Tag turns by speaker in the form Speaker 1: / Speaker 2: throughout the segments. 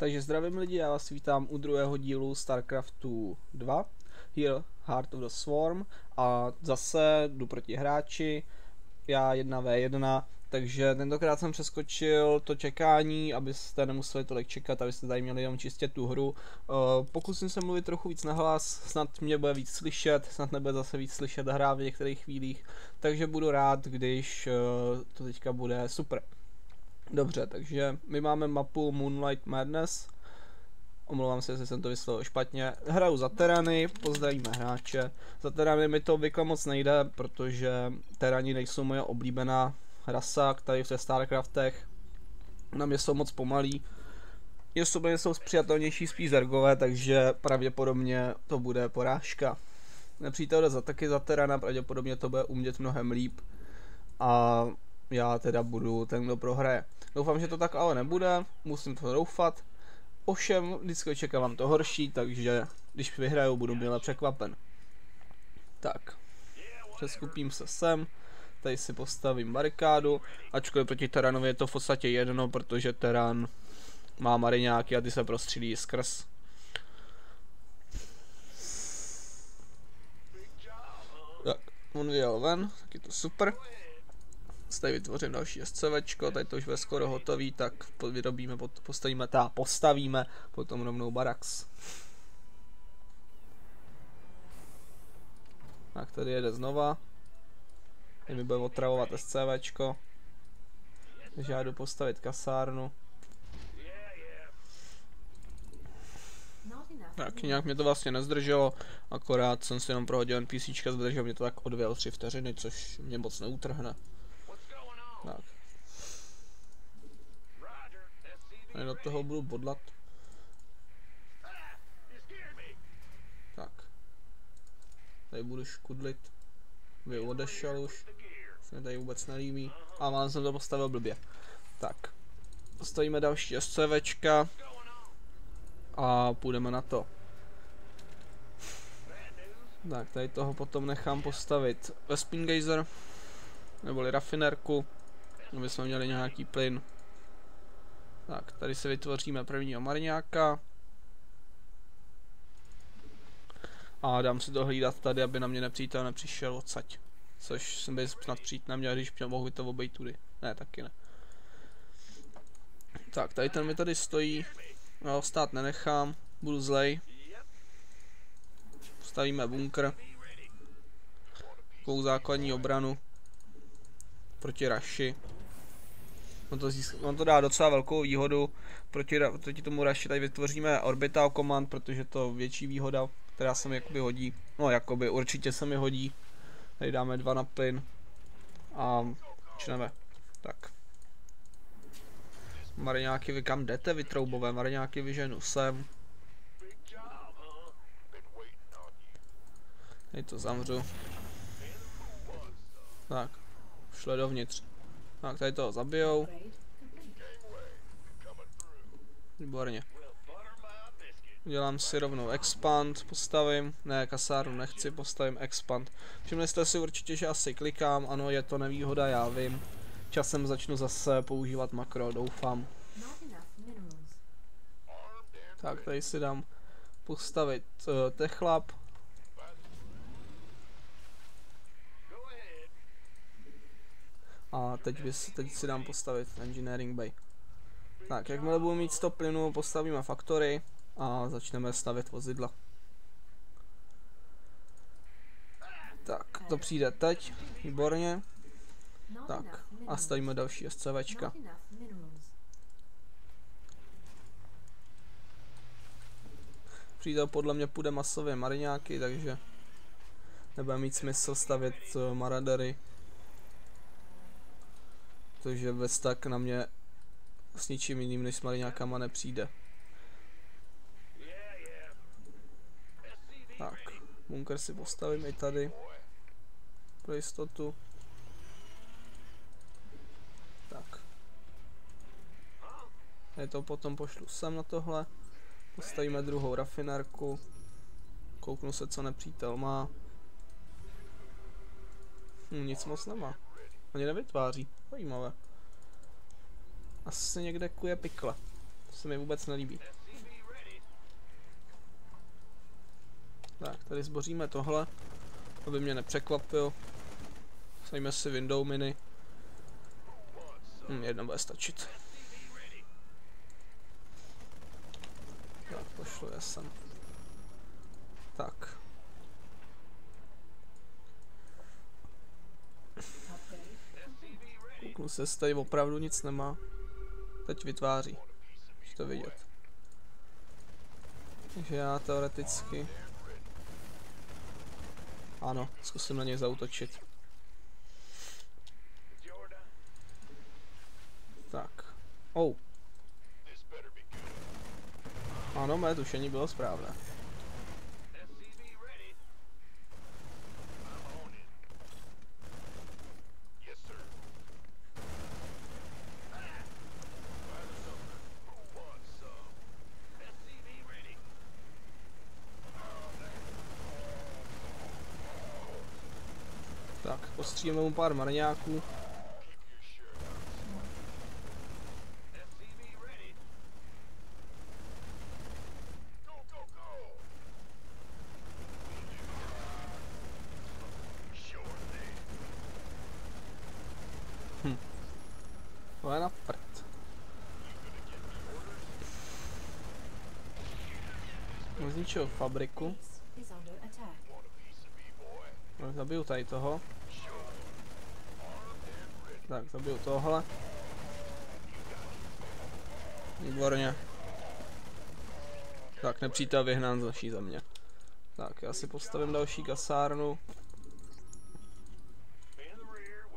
Speaker 1: Takže zdravím lidi, já vás vítám u druhého dílu StarCraftu 2, Here Heart of the Swarm, a zase jdu proti hráči, já 1v1, takže tentokrát jsem přeskočil to čekání, abyste nemuseli tolik čekat, abyste tady měli jenom čistě tu hru. Pokusím se mluvit trochu víc nahlas, snad mě bude víc slyšet, snad nebude zase víc slyšet hra v některých chvílích, takže budu rád, když to teďka bude super. Dobře, takže my máme mapu Moonlight Madness. Omlouvám se, jestli jsem to vyslovil špatně. Hraju za terany, pozdravíme hráče. Za terany mi to obvykle moc nejde, protože terani nejsou moje oblíbená rasa, tady v StarCraftech. Na mě jsou moc pomalí. Je osobně jsou přijatelnější spíš zergové, takže pravděpodobně to bude porážka. Nepřítel jde taky za terana, pravděpodobně to bude umět mnohem líp. A já teda budu ten, kdo prohraje. Doufám, že to tak ale nebude, musím to doufat. Ovšem, vždycky očekávám to horší, takže když vyhraju, budu mile překvapen. Tak, přeskupím se sem, tady si postavím barikádu, ačkoliv proti teranovi je to v podstatě jedno, protože teran má mariňáky a ty se prostřílí skrz. Tak, on vyjel ven, tak je to super. Tady vytvořím další SCVčko, tady to už bude skoro hotový, tak vyrobíme, postavíme potom rovnou barax. Tak tady jede znova. Tady mi bude otravovat SCVčko. Takže já jdu postavit kasárnu. Tak nějak mě to vlastně nezdrželo, akorát jsem si jenom prohodil NPCčka, zdržel mě to tak o 2-3 vteřiny, což mě moc neutrhne. Tak. Tady do toho budu bodlat. Tak. Tady budu škudlit. Vy odešel už. Se mi tady vůbec nelíbí. A mám jsem to postavil blbě. Tak. Postavíme další SCVčka. A půjdeme na to. Tak, tady toho potom nechám postavit Vespingazer. Neboli rafinerku. Aby jsme měli nějaký plyn. Tak, tady si vytvoříme prvního marňáka. A dám si to hlídat tady, aby na mě nepřítel nepřišel odsaď. Což jsem by snad přijít neměl, když mohl by to obejít tudy. Ne, taky ne. Tak, tady ten mi tady stojí. No, stát nenechám. Budu zlej. Stavíme bunkr. Takovou základní obranu. Proti raši. On to dá docela velkou výhodu. Proti tomu raši tady vytvoříme orbital command, protože to větší výhoda, která se mi jakoby hodí. No jakoby, určitě se mi hodí. Tady dáme 2 na plyn. A začneme. Tak. Mariňáky, vy kam jdete, vy troubové? Mariňáky vyženu sem. Tady to zamřu. Tak. Šle dovnitř. Tak, tady toho zabijou. Výborně. Udělám si rovnou expand, postavím. Ne, kasárnu nechci, postavím expand. Všimli jste si určitě, že asi klikám. Ano, je to nevýhoda, já vím. Časem začnu zase používat makro, doufám. Tak, tady si dám postavit techlab. A teď si dám postavit Engineering Bay. Tak, jakmile budu mít 100 plynu, postavíme faktory a začneme stavět vozidla. Tak, to přijde teď, výborně. Tak, a stavíme další SCVčka. Přítel podle mě půjde masově mariňáky, takže nebude mít smysl stavět maradery. Protože bez tak na mě s ničím jiným než s mariňákama nepřijde. Tak, bunkr si postavím i tady. Pro jistotu. Tak. Já to potom pošlu sem na tohle. Postavíme druhou rafinérku. Kouknu se, co nepřítel má. Nic moc nemá. Ani nevytváří. Zajímavé. Asi někde kuje pikle. To se mi vůbec nelíbí. Tak, tady zboříme tohle, aby mě nepřekvapil. Stavíme si window mini. Jedna bude stačit. Tak, pošlu je sem. Tak. Kouknu se, jestli tady opravdu nic nemá. Teď vytváří. Můžete vidět. Takže já teoreticky... Ano, zkusím na něj zaútočit. Tak. Oh. Ano, mé tušení bylo správné. Tak, postřílíme mu pár marňáků. To je na prd. Zničil fabriku. No, zabiju tady toho. Tak, zabiju tohle. Výborně. Tak, nepřítel vyhnán z naší země. Tak, já si postavím další kasárnu.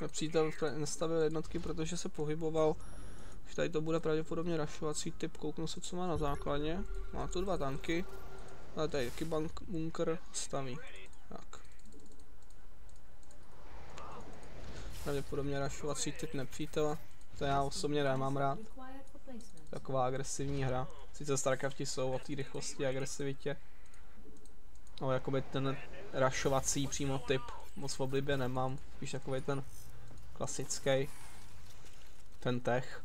Speaker 1: Nepřítel nastavil jednotky, protože se pohyboval. Už tady to bude pravděpodobně rašovací typ. Kouknu se, co má na základně. Má tu 2 tanky. Ale tady taky bunkr staví. Tak. Pravděpodobně rašovací typ nepřítele. To já osobně nemám rád. Taková agresivní hra. Sice StarCrafti jsou o té rychlosti a agresivitě. Ale jakoby ten rašovací přímo typ moc v oblibě nemám. Spíš takový ten klasický. Ten tech.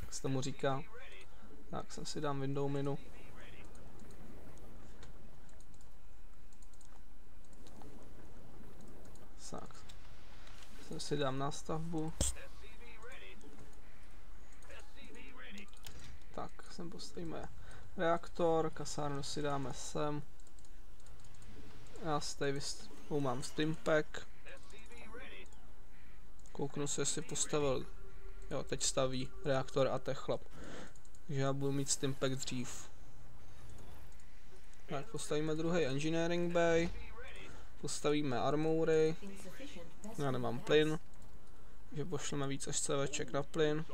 Speaker 1: Jak se tomu říká. Tak jsem si dám window minu. Tak. Jsem si dám nástavbu. Tak, sem postavíme reaktor, kasárnu si dáme sem. Já si tady mám Stimpack. Kouknu se, jestli postavil. Jo, teď staví reaktor a tech chlap. Takže já budu mít Stimpack dřív. Tak, postavíme druhý engineering bay. Postavíme armoury. Já nemám plyn. Takže pošleme víc až CVček na plyn.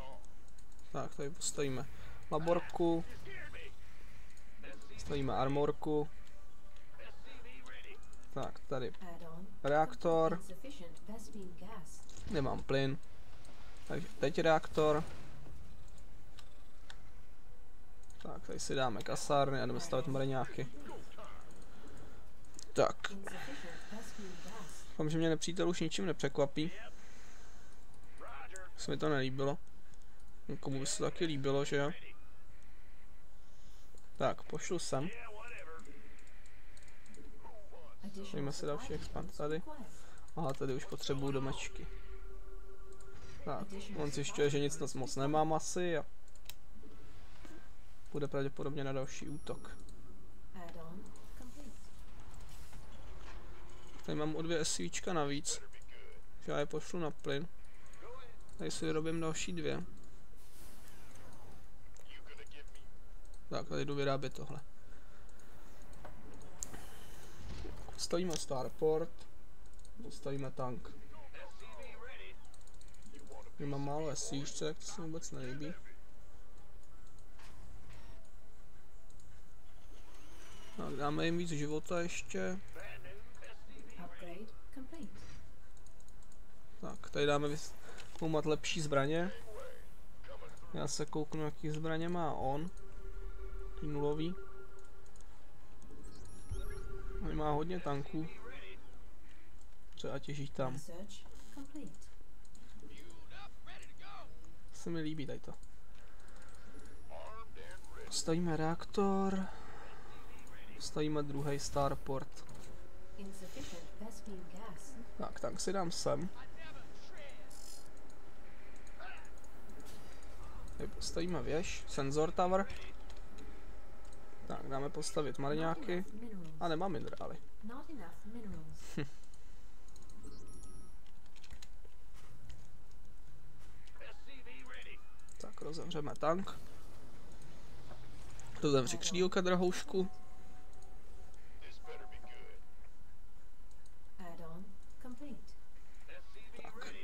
Speaker 1: Tak, tady postavíme laborku. Postavíme armorku. Tak, tady reaktor. Nemám plyn. Takže teď reaktor. Tak, tady si dáme kasárny a jdeme stavit mraňáky. Tak. Doufám, že mě nepřítel už ničím nepřekvapí. Se mi to nelíbilo. Komu by se to taky líbilo, že jo? Tak, pošlu sem. Dejme si další expand tady. Aha, tady už potřebuju domečky. Tak, on zjišťuje, že nic moc nemám asi a bude pravděpodobně na další útok. Tady mám o 2 SVčka navíc. že já je pošlu na plyn. Tady si vyrobím další 2. Tak, tady jdu vyrábět tohle. Stavíme starport. Postavíme tank. Já mám málo SCčce, tak to se mi vůbec nelíbí. Tak, dáme jim víc života ještě. Tak, tady dáme zkoumat lepší zbraně. Já se kouknu, jaký zbraně má on. Ty nulový. On má hodně tanků. Třeba těží tam. Se mi líbí tady to. Postavíme reaktor. Postavíme druhý starport. Tak, tank si dám sem. Tady postavíme věž, senzor tower. Tak, dáme postavit mariňáky. A nemám minerály. Tak, rozevřeme tank. Rozevři křídílka, drahoušku. Tak.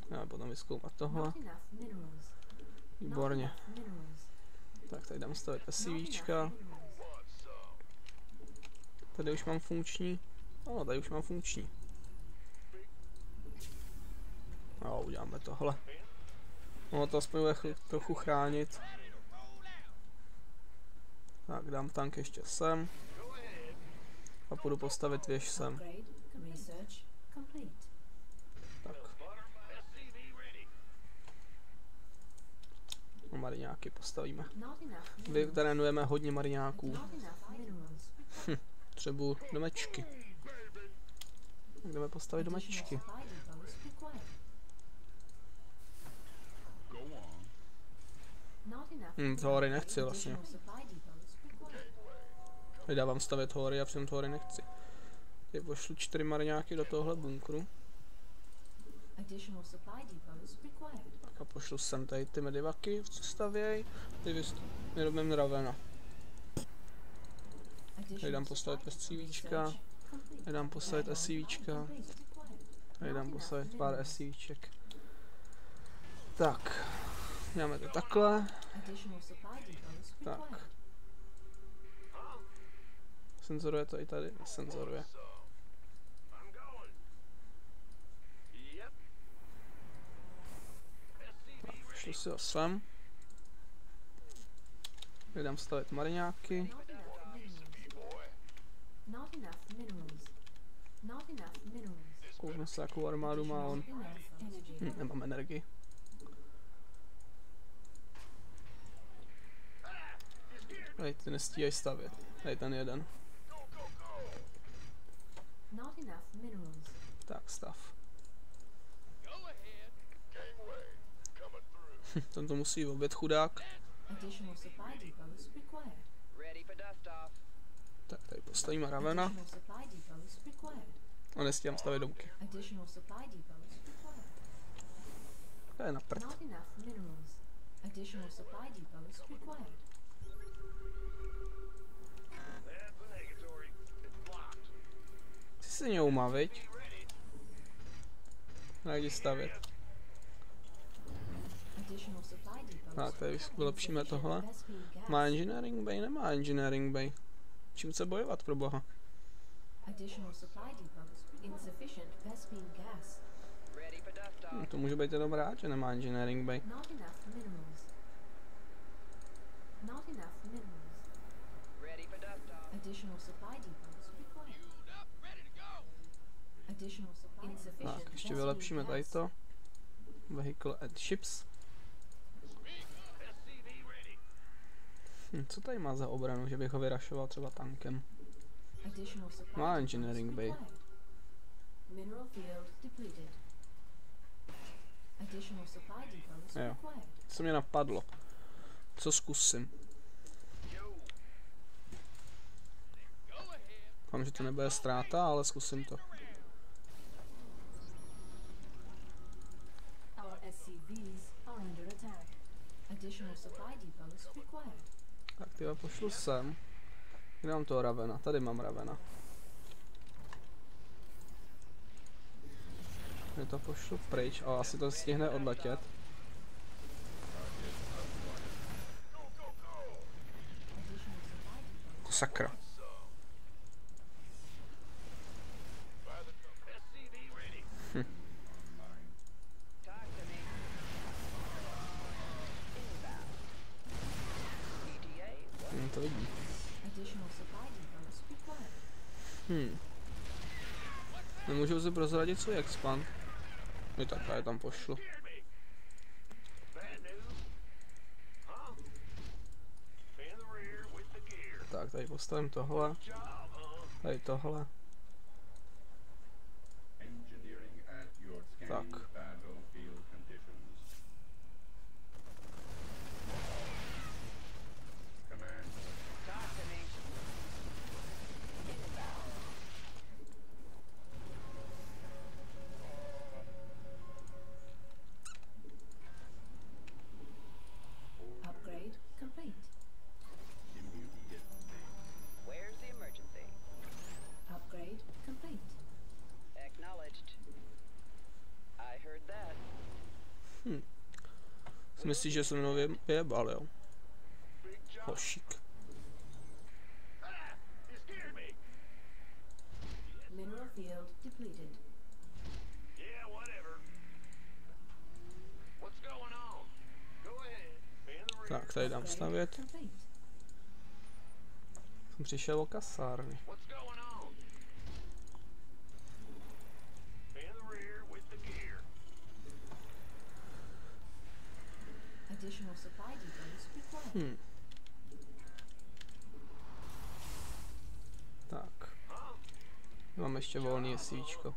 Speaker 1: Já potom vyzkoumat tohle. Výborně. Tak, tady dám stavit SCVčka. Tady už mám funkční. Ano, tady už mám funkční. No, uděláme tohle. No, to aspoň bude trochu chránit. Tak, dám tank ještě sem. A půjdu postavit věž sem. Tak. No, mariňáky postavíme. Vytrénujeme hodně mariňáků. Třeba domečky. Jdeme postavit domečky. Hory nechci vlastně. Teď dávám stavět hory a přitom hory nechci. Teď pošlu 4 mariňáky do tohle bunkru. A pošlu sem tady ty medivaky, co stavěj. Ty vyrobím ravena. Tady dám postavit SCVčka. Tady dám postavit SCVčka. Tady dám postavit pár SCVček. Tak. Dáme to takhle. Tak. Senzoruje to i tady? Senzoruje. Tak, pošlu si ho sem. Jdem stavit mariňáky. Kouknu se, jakou armádu má on. Nemám energii. Tady ty nestíhají stavět. Tady ten jeden. Tak, stav. Ten to musí obět, chudák. Tak, tady postavíme ravena. A nestíhám stavět domky. To je na prd. Ty se něumá, viď? Najdi stavět. Tak, tady vylepšíme tohle. Má engineering bay? Nemá engineering bay. Čím se bojovat, pro boha? To může být jenom rád, že nemá engineering bay. Tak, ještě vylepšíme tady to. Vehicle and ships. Co tady má za obranu, že bych ho vyrašoval třeba tankem? Má engineering bay. Jo, co mě napadlo. Co zkusím? Doufám, že to nebude ztráta, ale zkusím to. Tak tyhle pošlu sem. Kde mám toho ravena? Tady mám ravena. Já to pošlu pryč, ale asi to stihne odletět. Sakra. To vidí. Nemůžu si prozradit svůj expand. No tak, já je tam pošlu. Tak, tady postavím tohle. Tady tohle. Tak.
Speaker 2: Upgrade complete.
Speaker 3: Where's the emergency?
Speaker 2: Upgrade complete.
Speaker 3: Acknowledged. I heard that.
Speaker 1: Myslíš, že se mnou vyjebal, jo? Hošík.
Speaker 2: Mineral field depleted.
Speaker 4: Yeah, whatever. What's going on? Go ahead. Be in the rear.
Speaker 1: Tak, tady dám stavět.
Speaker 2: Complete.
Speaker 1: Jsem přišel o kasárny.
Speaker 4: What's going on? Be in the rear with the gear.
Speaker 2: Additional supply depots required.
Speaker 1: Tak. Mám ještě volný svíčko.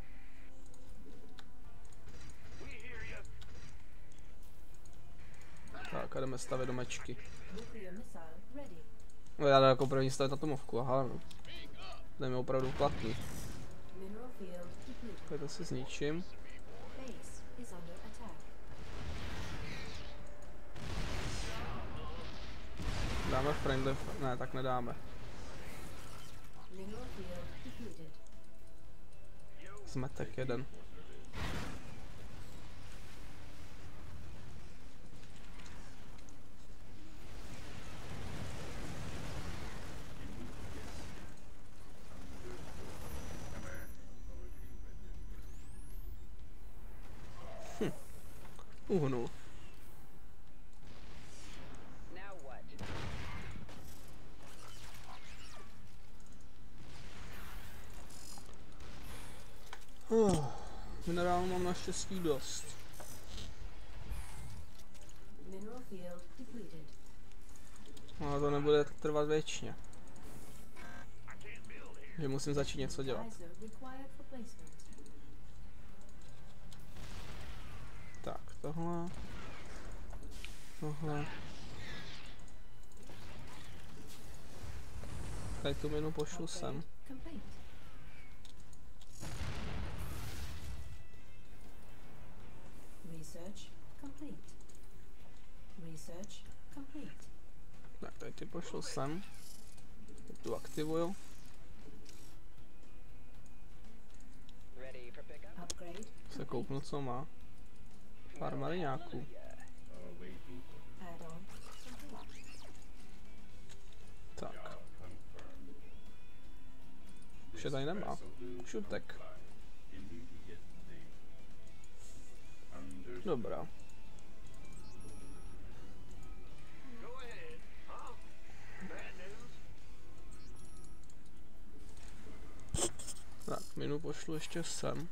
Speaker 4: We hear you.
Speaker 1: Tak a jdeme stavět domečky.
Speaker 2: Nuclear missile ready.
Speaker 1: No já jdu jako první stavit atomovku, aha no. To je opravdu platný.
Speaker 2: Mineral field depleted.
Speaker 1: Tak to si zničím.
Speaker 2: Base is under attack.
Speaker 1: Dáme friendly, ne tak nedáme.
Speaker 2: Mineral field depleted.
Speaker 1: Zmetek jeden. Uhnul.
Speaker 3: Now what?
Speaker 1: Minerál mám naštěstí dost.
Speaker 2: Mineral field depleted.
Speaker 1: Ale to nebude trvat věčně. Že musím začít něco dělat.
Speaker 2: Geyser required for placement.
Speaker 1: Tak, tohle. Tohle. Tady tu minu pošlu sem.
Speaker 2: Complete. Research complete. Research complete.
Speaker 1: Tak, tady ty pošlu sem. Tu aktivuju.
Speaker 3: Ready for pickup?
Speaker 2: Upgrade
Speaker 1: Se kouknu, co má. Pár mariňáků.
Speaker 2: add-on complete.
Speaker 1: Tak. Už je tady nemá. Šutek. Dobrá.
Speaker 4: Go ahead. Huh? Bad news?
Speaker 1: Tak, minu pošlu ještě sem.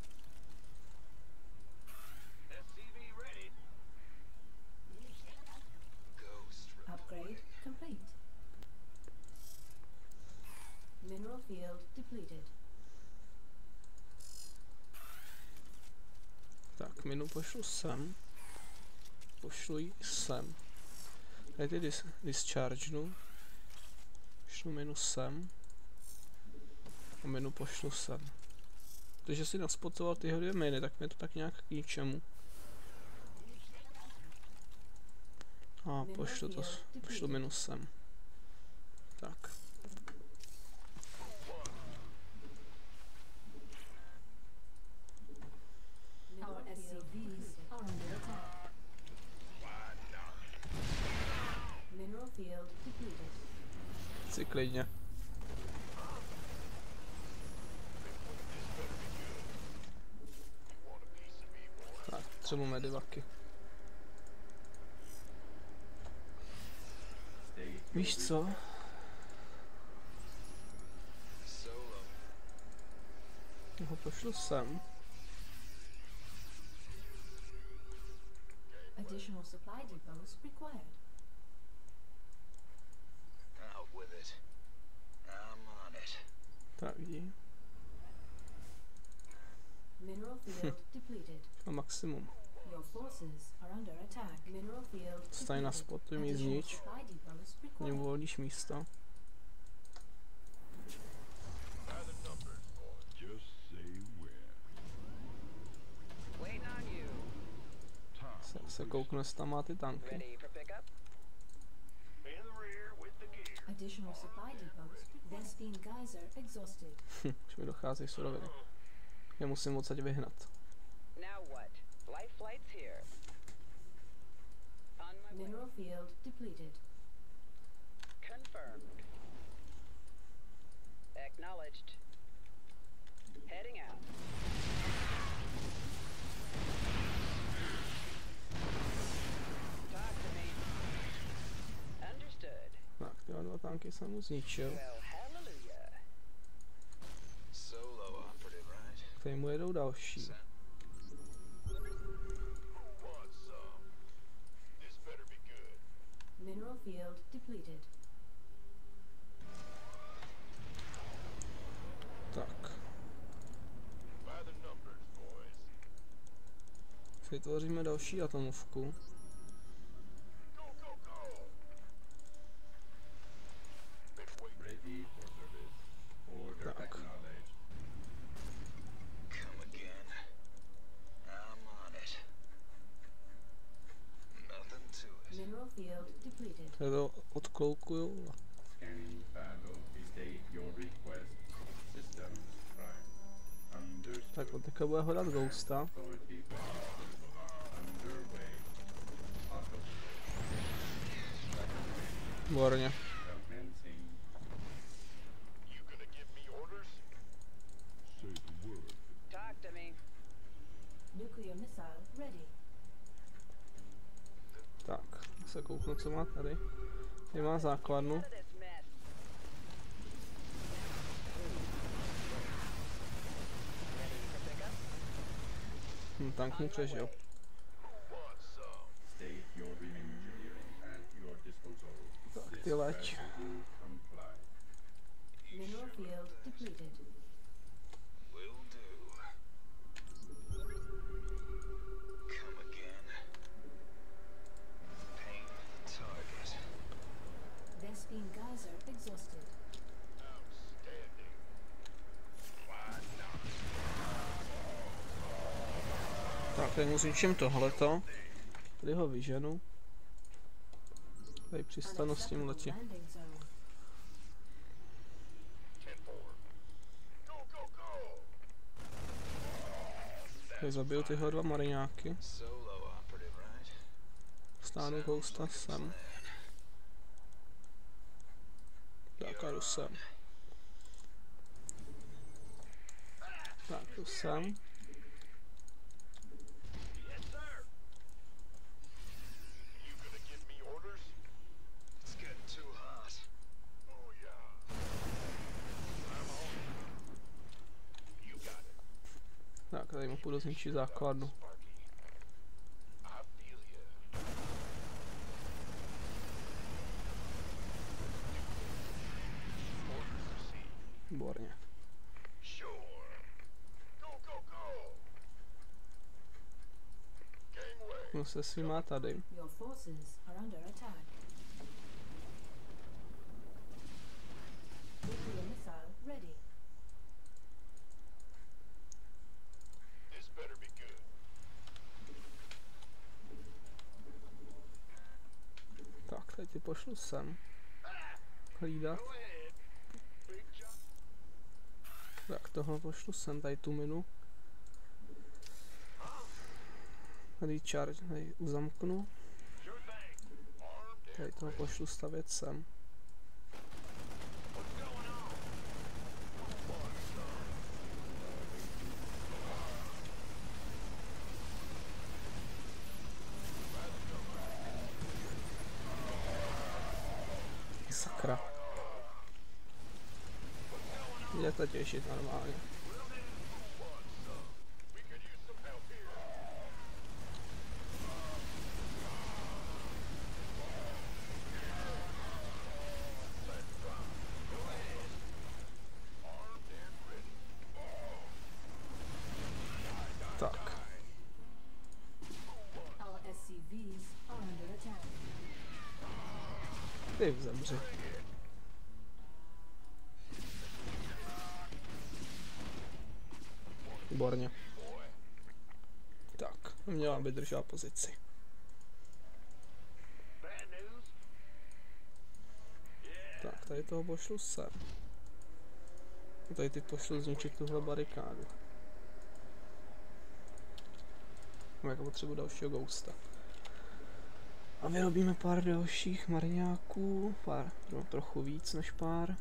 Speaker 4: SCV ready.
Speaker 2: Upgrade complete. Mineral field depleted.
Speaker 1: Tak, minu pošlu sem. Pošlu ji sem. Tady ty dischargenu. Pošlu minu sem. A minu pošlu sem. Protože si naspotoval tyhle dvě miny, tak mi to tak nějak k ničemu. A pošlu minu sem. Tak.
Speaker 2: Our SCVs are under attack. Mineral field depleted.
Speaker 1: Si klidně. Tak, třeba medivaky. Víš co? Ho pošlu sem.
Speaker 2: Additional supply depots required.
Speaker 4: Out with it.
Speaker 1: Tak vidí.
Speaker 2: Mineral field depleted.
Speaker 1: A maximum.
Speaker 2: Your forces are under attack. Mineral field
Speaker 1: Staň na
Speaker 2: depleted.
Speaker 1: spotu, mi
Speaker 2: Additional
Speaker 1: znič.
Speaker 2: supply depots
Speaker 1: Mě
Speaker 2: required.
Speaker 1: volíš místa.
Speaker 4: By the numbers, boy. Just say where.
Speaker 3: Waiting on you.
Speaker 1: Se kouknu, jestli tam má ty tanky.
Speaker 3: Ready for pickup?
Speaker 4: In the rear with the gear.
Speaker 2: Additional supply depots. Vespine geyser exhausted.
Speaker 1: Už mi dochází suroviny. Je musím odsaď vyhnat.
Speaker 3: Now what? Life flight's here. On my way.
Speaker 2: Mineral field depleted.
Speaker 3: Confirmed. Acknowledged. Heading out. Talk to me. Understood.
Speaker 1: Tak, tyhle dva tanky jsem mu zničil.
Speaker 3: Well, hallelujah.
Speaker 5: Solo operative, right?
Speaker 1: K tému jedou další.
Speaker 4: Want some? This better be good.
Speaker 2: Mineral field depleted.
Speaker 1: Tak,
Speaker 4: By the numbers, boys.
Speaker 1: vytvoříme další atomovku.
Speaker 4: Go, go, go! Been waiting.
Speaker 6: Ready for service. Order
Speaker 1: Tak.
Speaker 6: acknowledged.
Speaker 5: Come again. I'm on it. Nothing to it.
Speaker 2: Mineral field depleted.
Speaker 1: Já to odkloukuju.
Speaker 6: Scanning battle. State your request. System prime. Understood.
Speaker 1: Tak od teďka bude hledat Ghosta.
Speaker 6: Authority underway. Auto.
Speaker 1: Výborně.
Speaker 6: Commencing.
Speaker 4: You gonna give me orders? Say the word.
Speaker 3: Talk to me.
Speaker 2: Nuclear missile ready.
Speaker 1: Tak, se kouknu, co má tady. Tady má základnu.
Speaker 3: Out of this mess. Ready for pickup?
Speaker 1: Tank mu přežil.
Speaker 4: Want some?
Speaker 6: State your engineering at your disposal.
Speaker 1: Tak, ty leď.
Speaker 6: Dispatch will comply.
Speaker 2: Mineral field depleted.
Speaker 5: Will do. Come again. Paint the target.
Speaker 2: Vespine geyser exhausted.
Speaker 4: Outstanding. Why not?
Speaker 1: Tak, teď mu zničím tohleto. Tady ho vyženu. Tady přistanu s tím letě.
Speaker 2: Landing zone.
Speaker 4: 10-4. Go, go, go!
Speaker 1: Tady zabiju tyhle dva mariňáky.
Speaker 5: Solo operative, right?
Speaker 1: Stáhnu Ghosta sem. Tak a jdu sem. Tak, jdu sem.
Speaker 4: Yes, sir. You gonna give me orders?
Speaker 5: It's getting too hot.
Speaker 4: Oh, yeah. I'm on it. You got it.
Speaker 1: Tak, tady mu půjdu zničit základnu.
Speaker 4: Sparky. I feel ya. Orders received.
Speaker 1: Výborně.
Speaker 4: Sure. Go, go, go! Gangway.
Speaker 1: No se svýma tady.
Speaker 2: Your forces are under attack. Nuclear missile ready.
Speaker 4: This better be good.
Speaker 1: Tak, teď ty pošlu sem. Hlídat.
Speaker 4: Go ahead. Big job.
Speaker 1: Tak, tohle pošlu sem, tady tu minu. Tady charge, tady uzamknu.
Speaker 4: Sure thing. Armed
Speaker 1: Tady toho pošlu stavět sem.
Speaker 4: What's going on?
Speaker 1: Sakra. Je to těšit normálně.
Speaker 4: We could use some help here. Let's rock. Go ahead. Armed
Speaker 1: Ty vzemři. Výborně. Tak, měla by držela pozici. Tak, tady toho pošlu sem. Tady ty pošlu zničit tuhle barikádu. Jako potřebuji dalšího ghosta. A vyrobíme pár dalších marňáků. No, trochu víc než pár.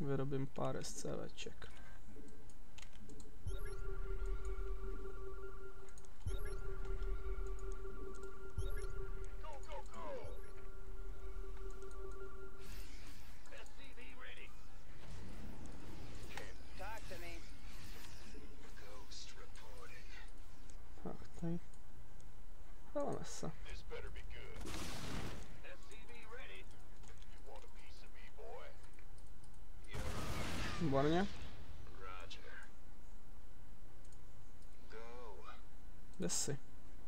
Speaker 1: Vyrobím pár SCVček.
Speaker 3: Talk to me.
Speaker 5: Ghost reporting.
Speaker 1: Tak, tady. Heleme se.
Speaker 4: This better be good.
Speaker 5: SCV ready.
Speaker 4: You want a piece of me, boy?
Speaker 1: Výborně.
Speaker 5: Roger. Go.
Speaker 1: Jde si.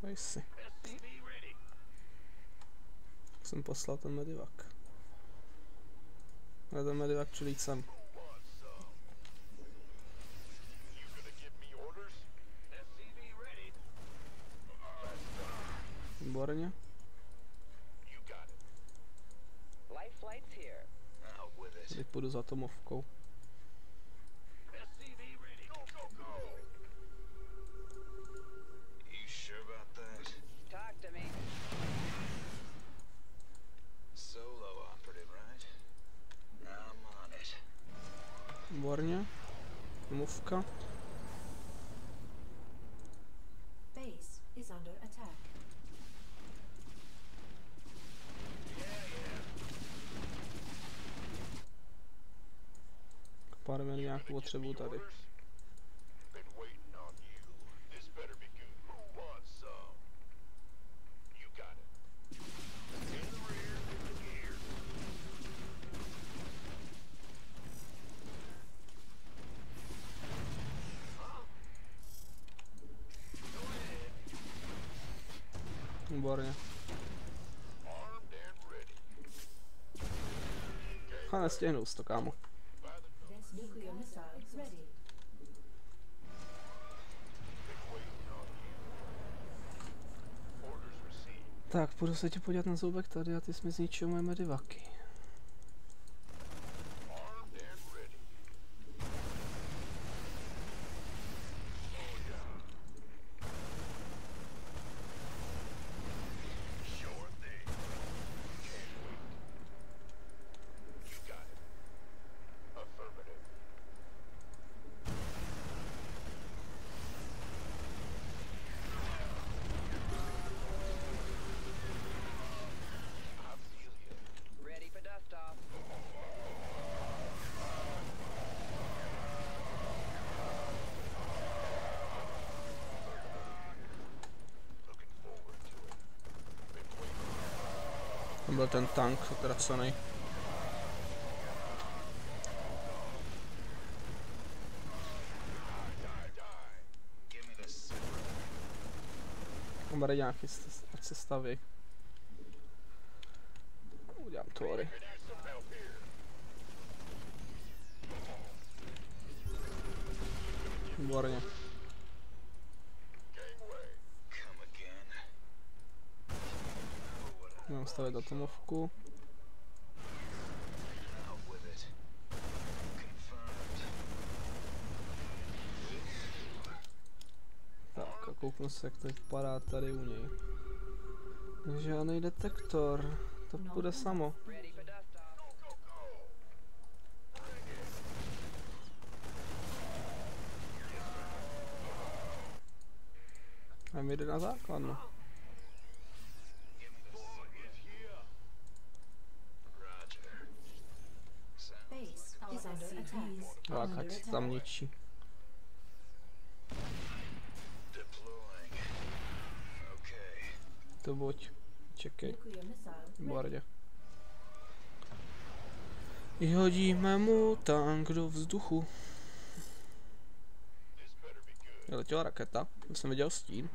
Speaker 1: Dej si.
Speaker 5: SCV ready.
Speaker 1: Jsem poslal ten medivak. Ale ten medivak přilít sem.
Speaker 4: You gonna give me orders?
Speaker 5: SCV ready.
Speaker 1: Výborně.
Speaker 4: You got it.
Speaker 3: Life flight's here.
Speaker 5: Out with it.
Speaker 1: Teď půjdu za tomovkou.
Speaker 5: SCV ready. Go, go, go. You sure about that?
Speaker 3: Talk to me.
Speaker 5: Solo operative, right? I'm on it.
Speaker 1: Výborně. Tomovka.
Speaker 2: Base is under attack.
Speaker 1: Pár nějakou potřebu tady.
Speaker 4: Orders? Been waiting on you. This better be good. Who wants some? You got it. In the rear, in the gear.
Speaker 1: Výborně.
Speaker 4: Armed and ready.
Speaker 1: A nestihnu to, kámo.
Speaker 2: Nuclear missile ready.
Speaker 4: Been waiting on you. Orders received.
Speaker 1: Tak, půjdu se tě podívat na zoubek tady a ty jsi mi zničil moje medivaky.
Speaker 4: Armed and ready. Sure thing. Can't wait. You got it. Affirmative. I feel you.
Speaker 3: Ready for dust off.
Speaker 4: Looking forward to it. Been waiting.
Speaker 1: Tam byl ten tank zatracený.
Speaker 5: Give me the super.
Speaker 1: Bude nějaký, ať se staví. Udělám tory.
Speaker 4: There's some help here.
Speaker 1: Výborně.
Speaker 4: Gangway.
Speaker 5: Come again.
Speaker 1: Mám stavit atomovku.
Speaker 5: Out with it. Confirmed.
Speaker 1: Tak a kouknu se, jak to vypadá tady u něj. Žádný detektor. To bude samo.
Speaker 3: Ready for dust off.
Speaker 1: A mi jde na základnu.
Speaker 5: Roger. Sound
Speaker 2: Base is under attack.
Speaker 1: Tak, ať se tam ničí.
Speaker 5: deploying. Okay.
Speaker 1: To buď. Čekej.
Speaker 2: Nuclear missile ready.
Speaker 1: Výborně. Vyhodíme mu tank do vzduchu.
Speaker 4: This better be good.
Speaker 1: Letěla raketa, to jsem viděl stín.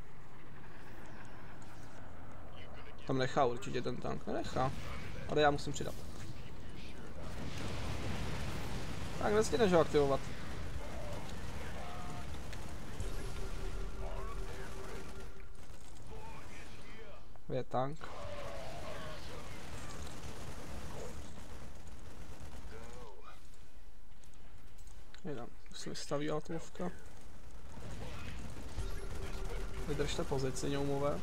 Speaker 4: You gonna give
Speaker 1: Tam nechá určitě ten tank, nenechá. Ale já musím přidat. Tak nestěneš ho aktivovat. Je tank. Jedám, už se vystaví atomovka. Vydržte pozici, ňoumové.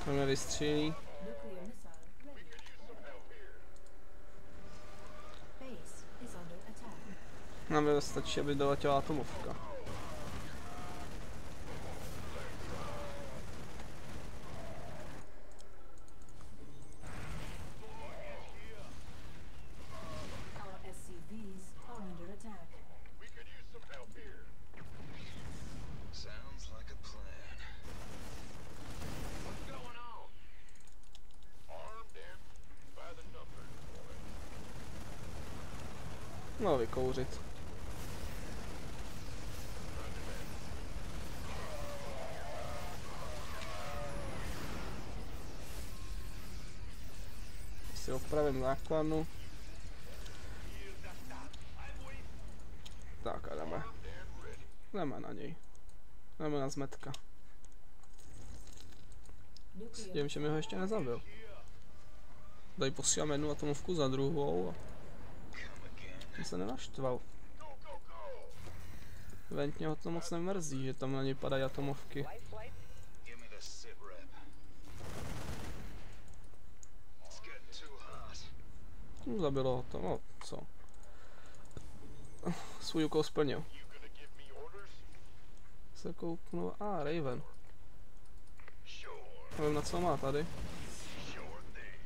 Speaker 1: To mě vystřílí.
Speaker 2: Nuclear missile ready. Base is under attack.
Speaker 1: Nám stačí, aby doletěla atomovka.
Speaker 2: Our SCVs are under attack.
Speaker 4: We could use some help here.
Speaker 5: Sounds like a plan.
Speaker 4: What's going on? Armed and by the numbers, boy.
Speaker 1: No, vykouřit. Si opravím základnu. Tak a jdeme. Jdeme na něj. Jdeme na zmetka. S tím, že mi ho ještě nezabil. Tady posílám jednu atomovku za druhou a on se nenaštval. Ventně ho to moc nemrzí, že tam na něj padají atomovky.
Speaker 3: Life flights?
Speaker 5: Give me the sit rep. It's getting too hot.
Speaker 1: Zabilo ho to, no co. Svůj úkol splnil.
Speaker 4: You gonna give me orders?
Speaker 1: Se kouknu, Raven.
Speaker 4: Sure.
Speaker 1: Nevím, na co má tady.
Speaker 4: Sure thing.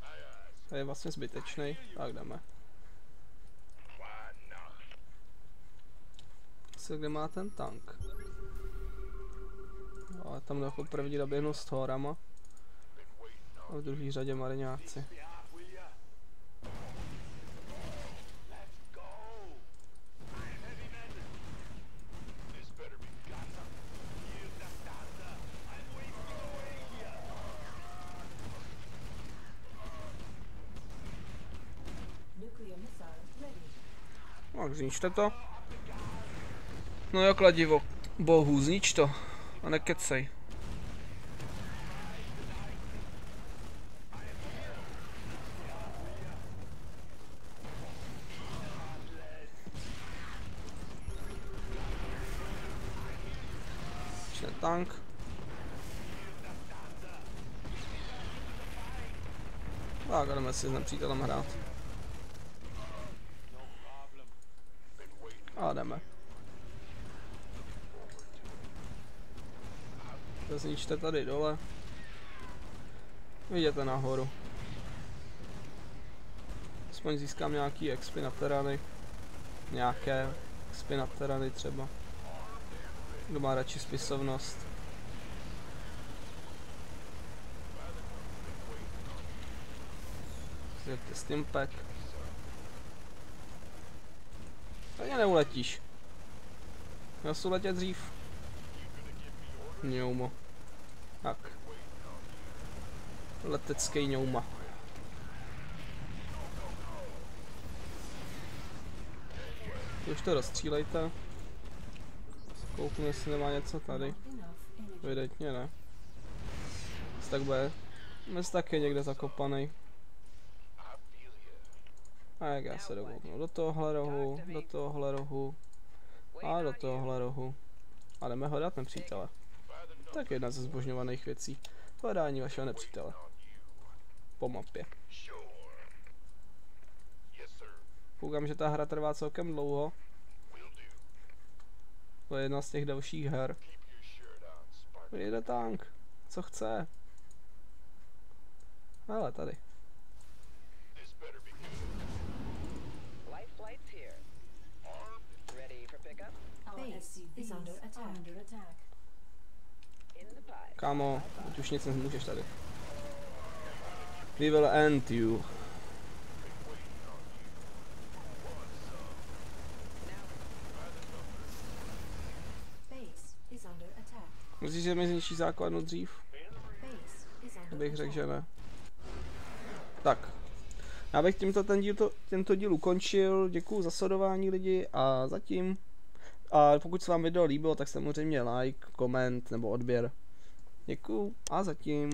Speaker 4: Aye, aye.
Speaker 1: Je vlastně zbytečný. Tak jdeme.
Speaker 4: Why not?
Speaker 1: Co, kde má ten tank? Ale tam jako první doběhnu s Thorama. A v druhé řadě mariňáci.
Speaker 4: This better be Gotham. Give the thunder. I'm wasting away here.
Speaker 2: Nuclear missile ready.
Speaker 1: No, zničte to. No jo, kladivo. Bohu, znič to. A nekecej. Ještě tank. Tak, jdeme si s nepřítelem hrát. A jdeme. To zničte tady dole. Vyjděte nahoru. Aspoň získám nějaký expy na terany. Nějaké expy na terany třeba. Kdo má radši spisovnost. Zjďte Stimpack. Tady neuletíš. Já si letět dřív. Ňoumo. Tak. Letecký ňouma. Už to rozstřílejte. Kouknu, jestli nemá něco tady.
Speaker 2: Enough energy.
Speaker 1: Evidentně ne. Tak bude. Dnes taky někde zakopaný. A jak já se dokouknu do tohohle rohu, do tohohle rohu a do tohohle rohu. A jdeme hledat nepřítele. Tak jedna ze zbožňovaných věcí. Hledání vašeho nepřítele. Po mapě.
Speaker 4: Sure. Yes, sir.
Speaker 1: Koukám, že ta hra trvá celkem dlouho.
Speaker 4: Will do.
Speaker 1: To je jedna z těch dalších her.
Speaker 4: Keep your shirt on, Spark.
Speaker 1: Jede tank. Co chce? Hele, tady.
Speaker 4: This better be good.
Speaker 3: Life flights here.
Speaker 4: Armed.
Speaker 3: Ready for pickup?
Speaker 2: Our SCVs is under attack.
Speaker 3: In the pipe.
Speaker 1: Kámo, teď už nic nemůžeš tady. We will end you. Myslíš, že mi zničí základnu dřív?
Speaker 2: Base is under
Speaker 1: Bych řekl,
Speaker 2: attack.
Speaker 1: že ne. Tak. Já bych tento díl ukončil. Děkuju za sledování lidi a zatím. A pokud se vám video líbilo, tak samozřejmě like, koment nebo odběr. Děkuju a zatím.